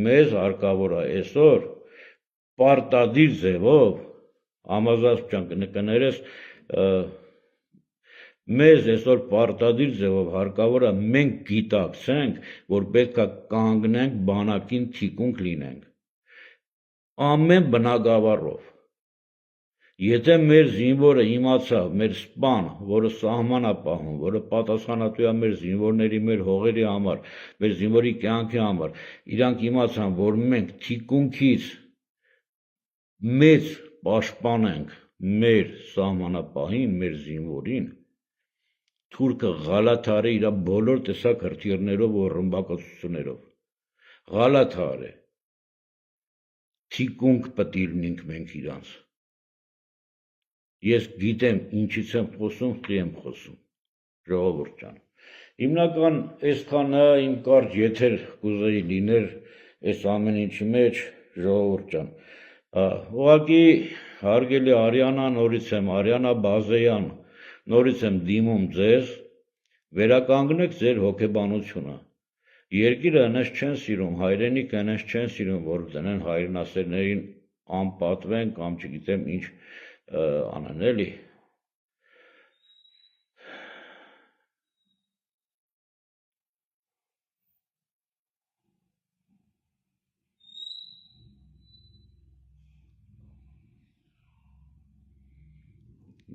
մեզ հարկավոր է այսօր պարտադիր ձևով համազգուշ կներես մեզ այսօր պարտադիր ձևով հարկավոր է մենք գիտակցենք, որ պետք է կանգնենք բանակին թիկունք լինենք ամեն բնագավառով Եթե մեր զինվորը իմացավ, մեր սպան, որը սահման է պահում, որը պատասխանատու է մեր զինվորների, մեր հողերի համար, մեր զինվորի կյանքի համար, իրանք իմացան, որ մենք թիկունքից մեծ պաշտպանենք մեր սահմանապահին, մեր զինվորին, թուրքը ղալաթար է իր բոլոր տեսակ հրթիռներով ու ռմբակոծություններով, ղալաթար է, թիկունք պետք է լինենք մենք իրանց Ես գիտեմ ինչից եմ խոսում, խի եմ խոսում, ժողովուրդ ջան։ Հիմնական այսքանը իմ կարճ եթեր կուզեի լիներ այս ամեն ինչի մեջ, ժողովուրդ ջան։ Ուղղակի հարգելի Արիանա, նորից եմ Արիանա Բազեյան, նորից եմ դիմում ձեզ, վերականգնեք ձեր հոգեբանությունը։ Երկիրը այնպես չեն սիրում, հայրենիքը այնպես չեն սիրում, որ դնեն հայրենասերներին անպատվեն կամ չգիտեմ ինչ անեն էլի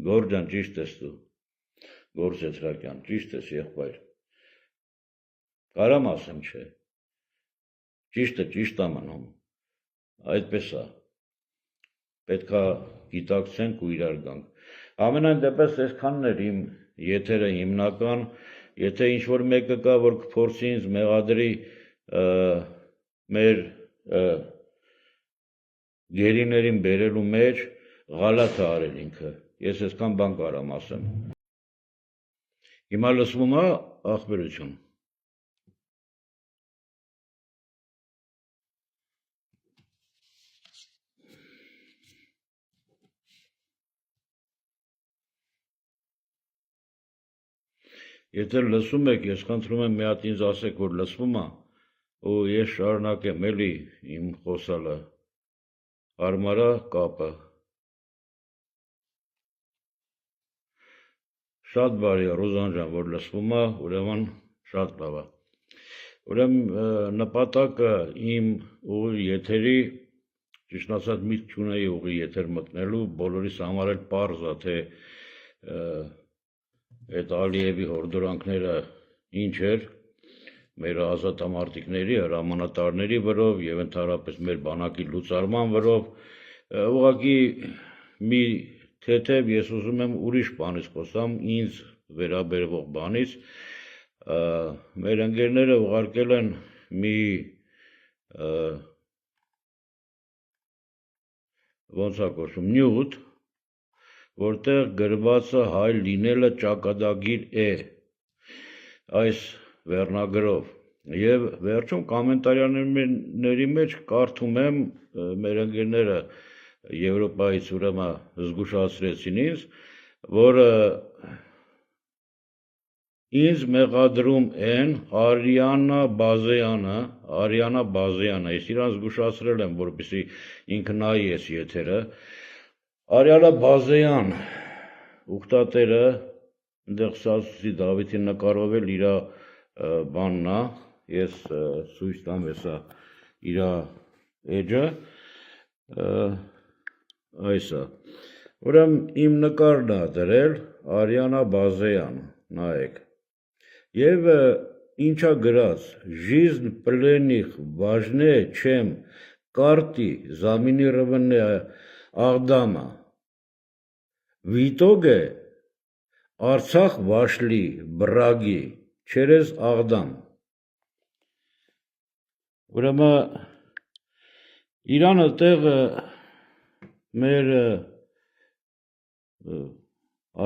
Գոր ջան ճիշտ ես դու Գոր Սեթրակյան ճիշտ ես եղբայր Կարամ ասեմ չէ ճիշտը ճիշտ է մնում այդպես է պետք է գիտակցենք ու իրար գանք ամենայն դեպս այսքանն էր իմ եթերը հիմնական եթե ինչ-որ մեկը կա որ կփորձի ինձ մեղադրի մեր գերիներին բերելու մեջ ղալաթ է արել ինքը ես այսքան բան կարամ ասեմ հիմա լսվում է ախբերություն Եթե լսում եք, ես խնդրում եմ մի հատ ինձ ասեք, որ լսվում է, ու ես շարունակեմ էլի իմ խոսալը, հարմար է կապը։ Շատ բարի է, Ռոզան ջան, որ լսվում է, ուրեմն շատ լավ է։ Ուրեմն նպատակը իմ ուղի եթերի, ճիշտ ասած միտք չունեի ուղի եթեր մտնելու, բոլորիս համար էլ պարզ է, թե Այդ Ալիևի հորդորանքները ինչ էր մեր ազատամարտիկների, հրամանատարների վրով և ընդհանրապես մեր բանակի լուծարման վրով, ուղղակի մի թեթև ես ուզում եմ ուրիշ բանից խոսամ, ինձ վերաբերվող բանից, մեր ընկերները ուղարկել են մի ոնց է կոչվում նյութ, որտեղ գրվածը հայ լինելը ճակատագիր է այս վերնագրով եւ վերջում կոմենտարիաների մեջ կարդում եմ մեր ընկերները Եվրոպայից ուրեմն զգուշացրեցին ինձ որ ինձ մեղադրում են Արիանա Բազեյանը ես իրան զգուշացրել եմ որպեսզի ինքը նայի այս եթերը Արիանա Բազեյան ուխտատերը այնտեղ Սասուսի Դավիթին նկարով էլ իր բանն է ես ցույց տամ հեսա իր էջը այս է ուրեմն իմ նկարն է դրել Արիանա Բազեյան նայեք եւ ինչա գրած жизнь пленных важнее чем карты заминированные Աղդամը В итоге Արցախ вошли враги через Աղդամ Ուրեմն Իրանը տեղը մեր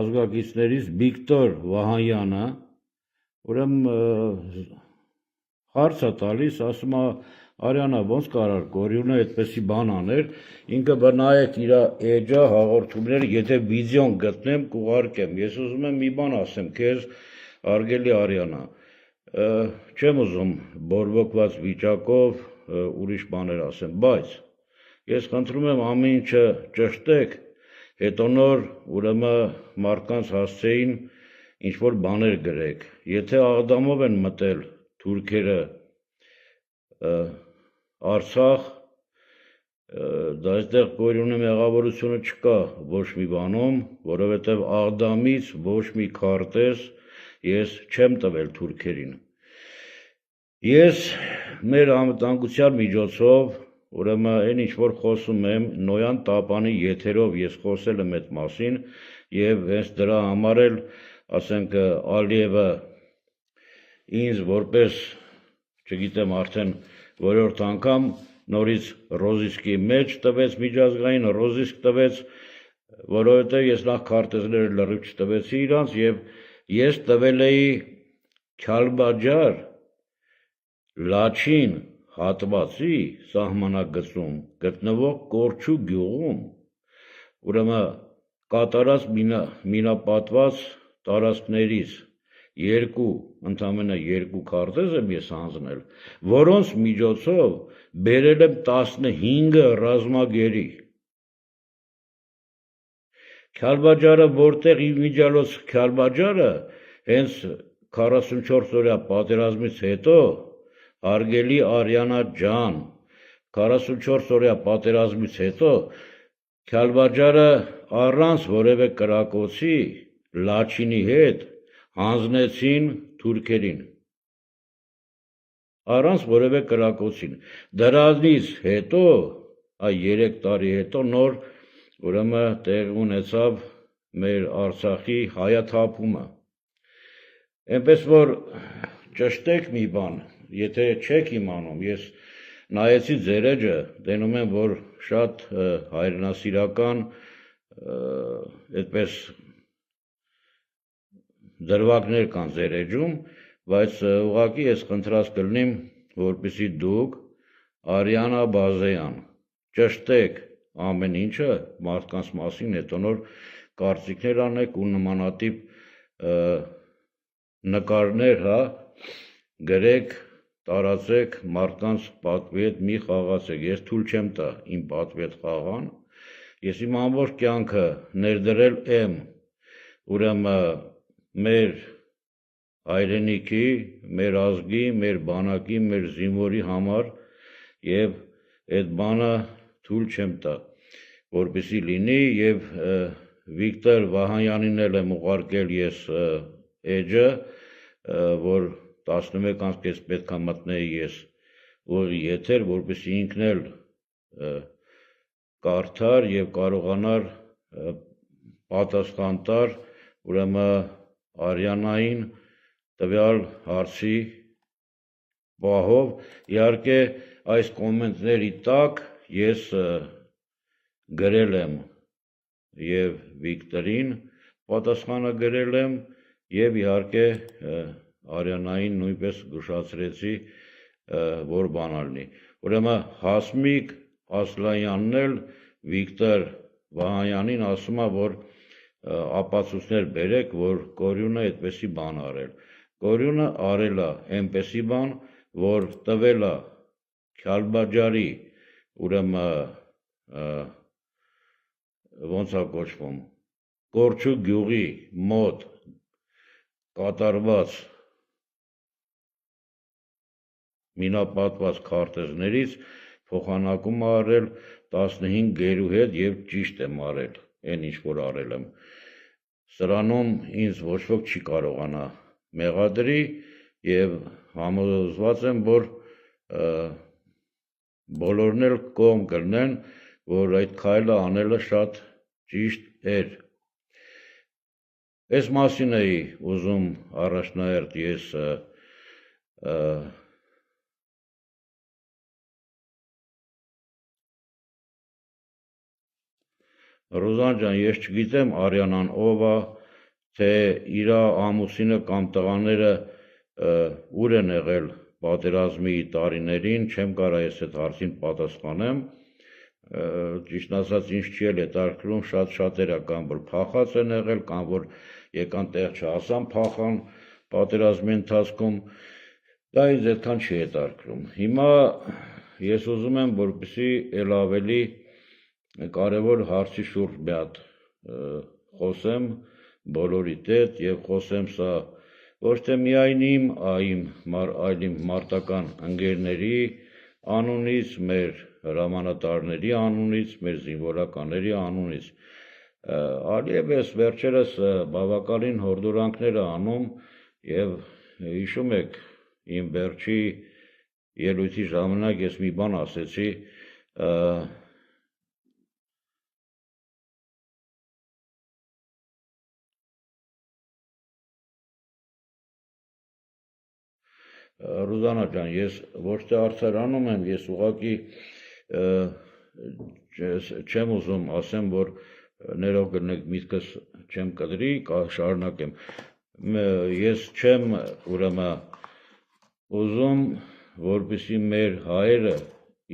ազգակիցներից Վիկտոր Վահանյանը ուրեմն հարց է տալիս ասում է Արիանա ոնց կարար Գորյունը այդպեսի բան աներ ինքը բնայեք իր էջը հաղորդումները եթե վիդեոն գտնեմ կուղարկեմ ես ուզում եմ մի բան ասեմ քեզ արգելի Արիանա չեմ ուզում բորբոքված վիճակով ուրիշ բաներ ասեմ, բայց ես խնդրում եմ ամեն ինչը ճշտեք, հետո նոր ուրեմն մարդկանց հասցեին ինչ-որ բաներ գրեք, եթե աղդամով են մտել թուրքերը Արցախ, դա այստեղ Գորյունի մեղավորությունը չկա ոչ մի բանում, որովհետև աղդամից ոչ մի քարտեզ ես չեմ տվել թուրքերին։ Ես մեր անվտանգության միջոցով, ուրեմն այն ինչ որ խոսում եմ, Նոյան Տապանի եթերով ես խոսել եմ այդ մասին եւ հենց դրա համար էլ, ասենք, Ալիևը ինձ որպես, չգիտեմ արդեն որորդ անգամ նորից ռոզիսկի մեջ տվեց, միջազգային ռոզիսկ տվեց, որովհետև ես նախ քարտեզները լրիվ չտվեցի իրանց եւ ես տվել էի Քյալբաջար Լաչին հատվածի սահմանագծում գտնվող Կորչու գյուղում, ուրեմն կատարած մինապատված տարածքներից ընդամենը երկու քարտեզ եմ ես հանձնել, որոնց միջոցով բերել եմ 15 ռազմագերի։ Քյալբաջարը որտեղ իմիջիալոց Քյալբաջարը հենց 44 օրյա պատերազմից հետո, հարգելի Արիանա ջան, 44 օրյա պատերազմից հետո Քյալբաջարը առանց որևէ կրակոցի Լաչինի հետ հանձնեցին թուրքերին, առանց որևէ կրակոցին։ Դրանից հետո, 3 տարի հետո նոր ուրեմն տեղ ունեցավ մեր Արցախի հայաթափումը։ Այնպես որ ճշտեք մի բան, եթե չեք իմանում, ես նայեցի ձեր էջը, տենում եմ, որ շատ հայրենասիրական, այդպես դրվագներ կան ձեր էջում, բայց ուղղակի ես խնդրած կլինեմ, որպեսզի դուք Արիանա Բազեյան ճշտեք ամեն ինչը մարդկանց մասին, հետո նոր կարծիքներ անեք ու նմանատիպ նկարներ, գրեք, տարածեք, մարդկանց պատվի հետ մի խաղացեք, ես թույլ չեմ տա իմ պատվի հետ խաղան, ես իմ ամբողջ կյանքը ներդրել եմ, ուրեմն մեր հայրենիքի, մեր ազգի, մեր բանակի, մեր զինվորի համար եւ այդ բանը թույլ չեմ տա, որպեսզի լինի եւ Վիկտոր Վահանյանին էլ եմ ուղարկել ես էջը, որ 11:30 պետք է մտնեի ես ուղիղ եթեր, որպեսզի ինքն էլ կարդար եւ կարողանար պատասխան տար, ուրեմն Արիանային տվյալ հարցի պահով, իհարկե այս կոմենտների տակ ես գրել եմ եւ Վիկտորին պատասխանը գրել եմ եւ իհարկե Արիանային նույնպես զգուշացրեցի, որ բան ալնի։ Ուրեմն Հասմիկ Ասլանյանն էլ Վիկտոր Վահանյանին ասում է, որ ապացույցներ բերեք, որ Գորյունը այդպեսի բան արել։ Գորյունը արել է այնպեսի բան, որ տվել է Քյալբաջարի, ուրեմն ոնց է կոչվում, Կորչու գյուղի մոտ կատարված մինապատված քարտեզներից փոխանակում է արել 15 գերու հետ եւ ճիշտ եմ արել, այն ինչ որ արել եմ։ Սրանում ինձ ոչ ոք չի կարողանա մեղադրի եւ համոզված եմ, որ բոլորն էլ կողմ կլինեն, որ այդ քայլը անելը շատ ճիշտ էր։ Այս մասին էի ուզում առաջնահերթ ես Ռոզան ջան, ես չգիտեմ Արիանան ով է, թե իր ամուսինը կամ տղաները ուր են եղել պատերազմի տարիներին, չեմ կարող ես այդ հարցին պատասխանեմ, ճիշտ ասած ինձ չի էլ հետաքրքրում, շատ շատերը կամ որ փախած են եղել, կամ որ եկան տեղ չհասան փախան պատերազմի ընթացքում, դա ինձ այդքան չի հետաքրքրում։ Հիմա ես ուզում եմ, որպեսզի ել ավելի կարևոր հարցի շուրջ մի հատ խոսեմ բոլորիդ հետ եւ խոսեմ սա ոչ թե միայն իմ, այլ իմ մարտական ընկերների անունից, մեր հրամանատարների անունից, մեր զինվորականների անունից։ Ալիևս վերջերս բավականին հորդորանքներ է անում եւ հիշում եք իմ վերջի ելույթի ժամանակ ես մի բան ասեցի, Ռուզանա ջան, ես ոչ թե արդարանում եմ, ես ուղղակի չեմ ուզում ասեմ, որ ներող գտնեք միտքս չեմ կտրի, շարունակեմ։ Ես չեմ ուրեմն ուզում, որպեսզի մեր հայերը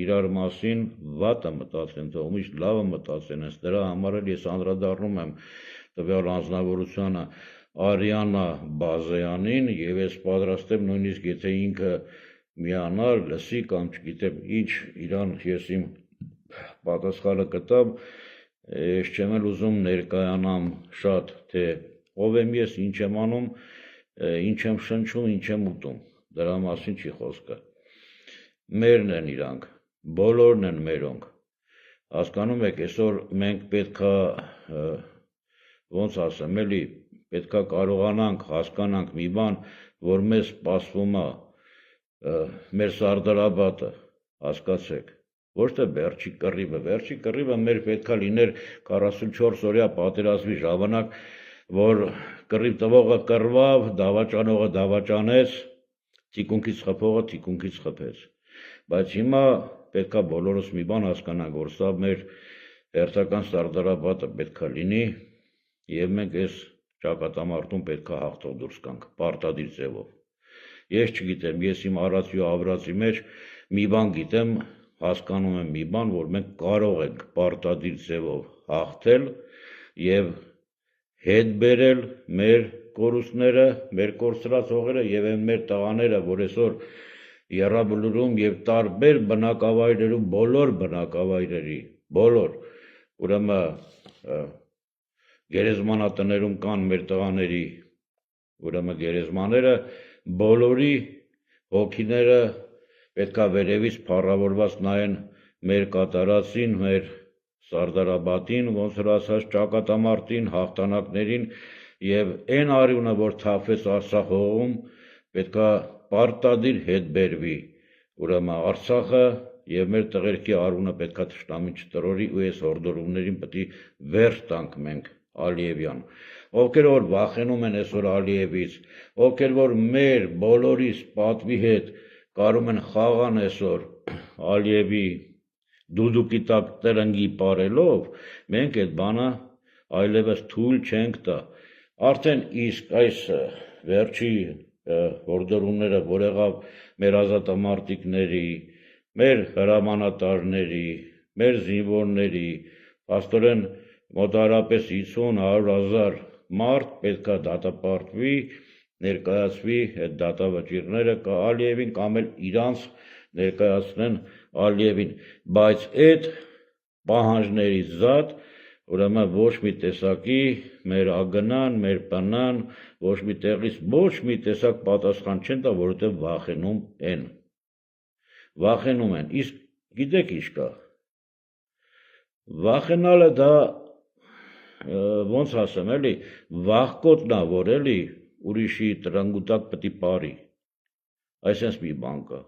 իրար մասին վատը մտածեն, թող միշտ լավը մտածեն, դրա համար էլ ես անդրադառնում եմ տվյալ անձնավորությանը Արիանա Բազեյանին եւ ես պատրաստ եմ նույնիսկ եթե ինքը միանալ, լսի կամ չգիտեմ ինչ իրան ես իմ պատասխանը կտամ, ես չեմ էլ ուզում ներկայանամ շատ, թե ով եմ ես, ինչ եմ անում, ինչ եմ շնչում, ինչ եմ ուտում, դրա մասին չի խոսքը։ Մերն են իրանք, բոլորն են մերոնք։ Հասկանում եք, այսօր մենք պետքա ոնց ասեմ, էլի պետքա կարողանանք հասկանանք մի բան, որ մեզ սպասվում է մեր Սարդարաբադը, հասկացեք, ոչ թե վերջի կռիվը մեր պետքա լիներ 44 օրյա պատերազմի ժամանակ, որ կռիվ տվողը կռվավ, դավաճանողը դավաճանեց, թիկունքից խփողը թիկունքից խփեց։ Բայց հիմա պետքա բոլորս մի բան հասկանանք, որ սա մեր հերթական Սարդարաբադը պետքա լինի եւ մենք այս ճակատամարտում պետքա հաղթող դուրս գանք, պարտադիր ձևով։ Ես չգիտեմ, ես իմ արածի ու ավրածի մեջ մի բան գիտեմ, հասկանում եմ մի բան, որ մենք կարող ենք պարտադիր ձևով հաղթել եւ հետ բերել մեր կորուստները, մեր կորցրած հողերը եւ այն մեր տղաները, որ այսօր Եռաբլուրում եւ տարբեր բնակավայրերում, բոլոր բնակավայրերի, ուրեմն գերեզմանատներում կան մեր տղաների, ուրեմն գերեզմաները, բոլորի հոգիները պետքա վերևից փառավորված նայեն մեր կատարածին, մեր Սարդարաբադին, ոնց որ ասած ճակատամարտին, հաղթանակներին եւ այն արյունը, որ թափվեց Արցախ հողում, պետքա պարտադիր հետ բերվի, ուրեմն Արցախը եւ մեր տղերքի արյունը պետքա թշնամին չտրորի ու այս հորդորումներին պետք է վերջ տանք մենք Ալիևյան, ովքեր որ վախենում են այսօր Ալիևից, ովքեր որ մեր բոլորիս պատվի հետ կարում են խաղան այսօր Ալիևի դուդուկի տակ տրնգի ապարելով, մենք այդ բանը այլևս թույլ չենք տա։ Արդեն իսկ այս վերջի հորդորումները, որ եղավ մեր ազատամարտիկների, մեր հրամանատարների, մեր զինվորների, աստորեն մոտարապես 50-100 հազար մարդ պետքա դատապարտվի, ներկայացվի այդ դատավճիռները Ալիևին կամ էլ իրանց ներկայացնեն Ալիևին, բայց այդ պահանջներից զատ, ուրեմն ոչ մի տեսակի մեր ագնան, մեր պնան, ոչ մի տեղից ոչ մի տեսակ պատասխան չեն տա, որովհետև վախենում են, իսկ գիտեք ինչ կա, վախենալը դա ոնց ասեմ, էլի, վախկոտնա, որ էլի ուրիշի տրանգուտակ պետք է πάρի, այսպես մի բան կա։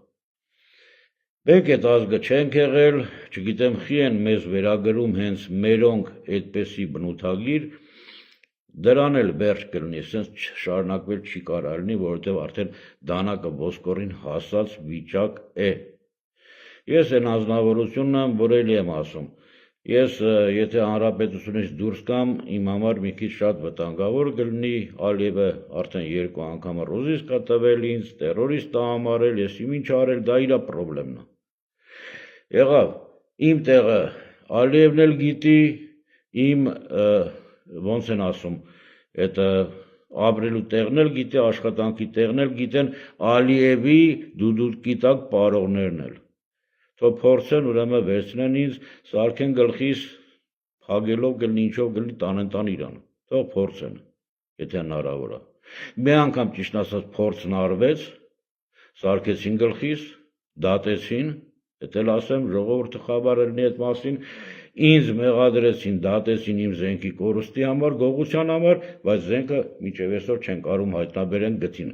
Մենք այդ ազգը չենք եղել, չգիտեմ խի են մեզ վերագրում հենց մերոնք այդպեսի բնութագիր, դրան էլ վերջ կլինի, սենց շարունակվել չի կարա լինի, որովհետև արդեն դանակը ոսկորին հասած վիճակ է։ Ես այն անձնավորությունն եմ, որ էլի եմ ասում, ես եթե հանրապետությունից դուրս կամ, իմ համար մի քիչ շատ վտանգավոր կլինի, Ալիևը արդեն 2 անգամ ռոզիսկա տվել ինձ, տերորիստ համարել, ես ինչ արել, դա իրա պրոբլեմն է։ Եղավ, իմ տեղը Ալիևն էլ գիտի, իմ ոնց են ասում, այդ ապրելու տեղն էլ գիտի, աշխատանքի տեղն էլ գիտեն Ալիևի դուդուկի տակ պարողներն էլ։ Թող փորձեն ուրեմն վերցնեն ինձ, սարքեն գլխիս, փագելով գլնի ինչով գլնի տանեն իրան։ Թող փորձեն, եթե հնարավոր է։ Մի անգամ ճիշտ ասած փորձն արվեց, սարքեցին գլխիս, դատեցին, եթե ասեմ ժողովուրդը խաբար լինի այդ մասին, ինձ մեղադրեցին, դատեցին իմ զենքի կորուստի համար, գողության համար, բայց զենքը մինչև այսօր չեն կարող հայտնաբերեն գտին։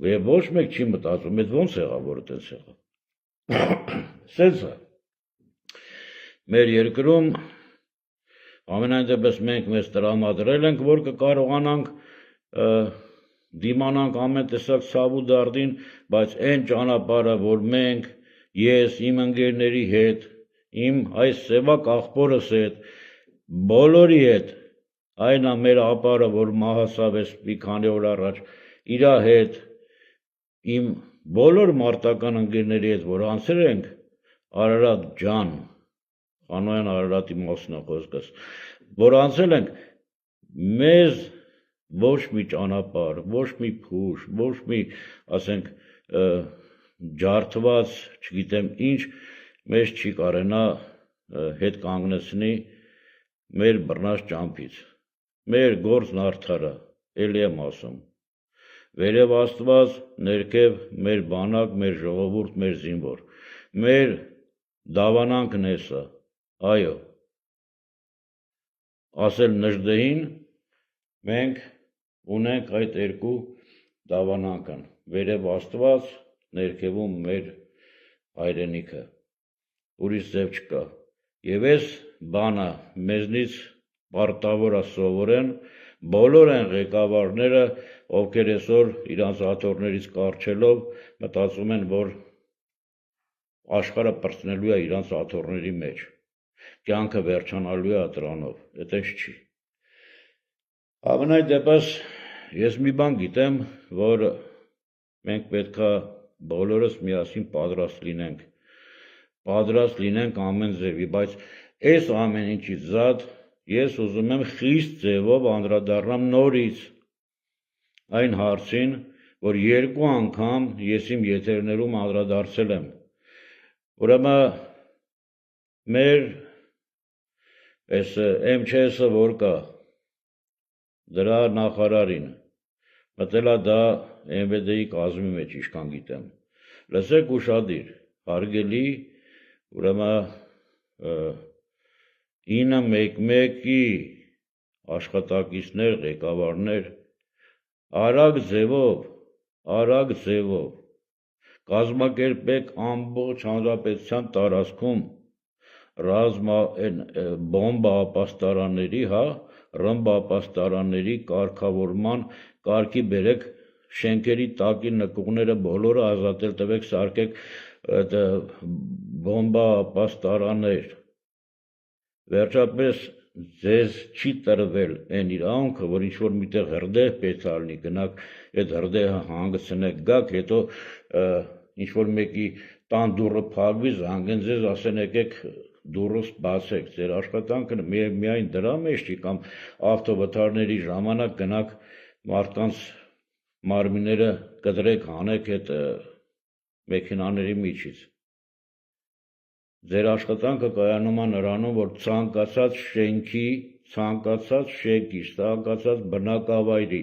Եվ ոչ մեկ չի մտածում, այդ ո՞նց եղավ, որ այդպես եղավ։ Սենց է։ Մեր երկրում ամենայն դեպս մենք մեզ տրամադրել ենք, որ կկարողանանք դիմանանք ամեն տեսակ ցավ ու դարդին, բայց այն ճանապարհը, որ մենք, ես, իմ ընկերների հետ, իմ այս սևակ աղբորս հետ, բոլորի հետ, այն է մեր ապարը, որ մահացավ էս մի քանի օր առաջ, իրա հետ, իմ բոլոր մարտական ընկերների հետ, որ անցել ենք, Արարատ ջան, Խանոյան Արարատի մասն է խոսքս, որ անցել ենք, մեզ ոչ մի ճանապարհ, ոչ մի փուշ, ոչ մի, ասենք, ջարդված, չգիտեմ ինչ, մեզ չի կարենա հետ կանգնեցնի մեր բռնած ճամփից։ Մեր գործն արդար է, էլի եմ ասում։ Վերև Աստված, ներքև մեր բանակ, մեր ժողովուրդ, մեր զինվոր։ Մեր դավանանքն է սա, այո։ Ասել Նժդեհին, մենք ունենք այդ երկու դավանանքն, վերև Աստված, ներքևում մեր հայրենիքը, ուրիշ ձև չկա։ Եվ այս բանը մեզնից պարտավոր է սովորեն բոլոր այն ղեկավարները, ովքեր այսօր իրանց աթոռներից կառչելով մտածում են, որ աշխարհը պրծնելու է իրանց աթոռների մեջ, կյանքը վերջանալու է դրանով, այդպես չի։ Ամենայն դեպս ես մի բան գիտեմ, որ մենք պետք է բոլորս միասին պատրաստ լինենք ամեն ձևի, բայց այս ամեն ինչից զատ ես ուզում եմ խիստ ձևով անդրադառնամ նորից այն հարցին, որ երկու անգամ ես իմ եթերներում անդրադարձել եմ։ Ուրեմն մեր այս MÇՍ-ը որ կա, դրա նախարարին մտել է դա MVD-ի կազմի մեջ, ինչքան գիտեմ։ Լսեք ուշադիր, հարգելի, ուրեմն 911-ի աշխատակիցներ, ղեկավարներ, արագ ձևով կազմակերպեք ամբողջ հանրապետության տարածքում բոմբա ապաստարանների, ռմբա ապաստարանների կարգավորման կարգի բերեք շենքերի տակի նկուղները բոլորը ազատել տվեք, սարքեք բոմբա ապաստարաններ։ Վերջապես ձեզ չի տրվել այն իրավունքը, որ ինչ-որ միտեղ հրդեհ պետք է լինի, գնաք այդ հրդեհը հանգցնեք, գաք, հետո ինչ-որ մեկի տան դուռը փակվի, զանգեն ձեզ, ասեն եկեք դուռս բացեք, ձեր աշխատանքը միայն դրա մեջ չի, կամ ավտովթարների ժամանակ գնաք մարդկանց մարմինները կտրեք, հանեք այդ մեքենաների միջից։ Ձեր աշխատանքը կայանում է նրանում, որ ցանկացած շենքի, ցանկացած բնակավայրի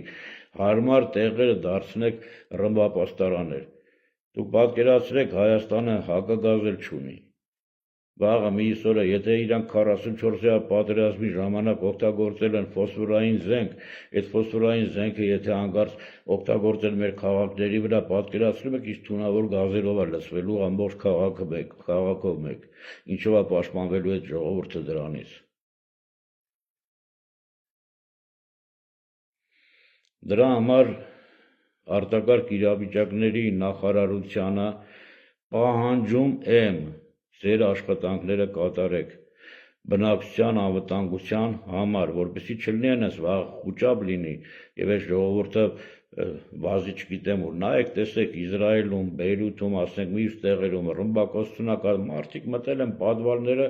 հարմար տեղերը դարձնեք ռմբապաստարաններ։ Դուք պատկերացրեք, Հայաստանը հակագազել չունի։ Վաղը մյուս օրը, եթե իրանք 44-րդ պատերազմի ժամանակ օգտագործել են ֆոսֆորային զենք, այդ ֆոսֆորային զենքը եթե հանկարծ օգտագործել մեր քաղաքների վրա, պատկերացնում եք, ինչ թունավոր գազերով է լցվելու ամբողջ քաղաքով մեկ, ինչով է պաշտպանվելու այդ ժողովուրդը դրանից։ Դրա համար արտակարգ իրավիճակների նախարարությանը պահանջում եմ ձեր աշխատանքները կատարեք բնակչության անվտանգության համար, որպեսզի չլինի այնպես վաղ խուճապ լինի եւ այս ժողովուրդը վազի չգիտեմ ուր, նայեք, տեսեք Իսրայելում, Բեյրութում, ասենք մյուս տեղերում ռմբակոծությունական մարդիկ մտել են պատվալները,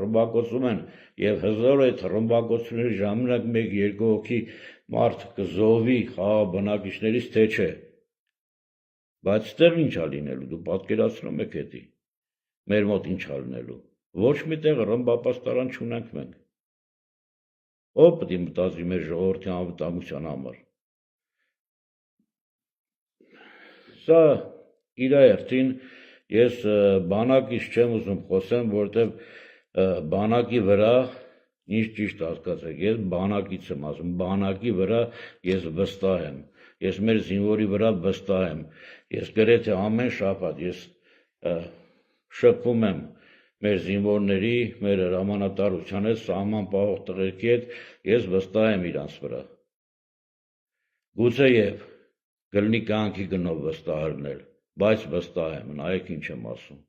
ռմբակոծում են եւ հզոր այդ ռմբակոծությունների ժամանակ 1-2 հոգի մարդ կզոհվի խաղաղ բնակիչներից, թե չէ։ Բայց ստեղ ինչ է լինելու, դու պատկերացնում եք էդի։ մեր մոտ ինչ ալնելու։ Ոչ մի տեղ ռմբապաստարան չունենք մենք։ Ով պետք է մտածի մեր ժողովրդի անվտանգության համար։ Սա իր հերթին ես բանակից չեմ ուզում խոսեմ, որովհետև բանակի վրա ինչ ճիշտ հասկացեք, ես բանակից եմ ասում, բանակի վրա ես վստահ եմ, ես մեր զինվորի վրա վստահ եմ, ես գրեթե ամեն շաբաթ ես շփվում եմ մեր զինվորների, մեր հրամանատարության հետ, սահման պահող տղերքի հետ, ես վստահ եմ իրանց վրա։ Գուցեև կլինի կյանքի գնով վստահ լինել, բայց վստահ եմ, նայեք ինչ եմ ասում։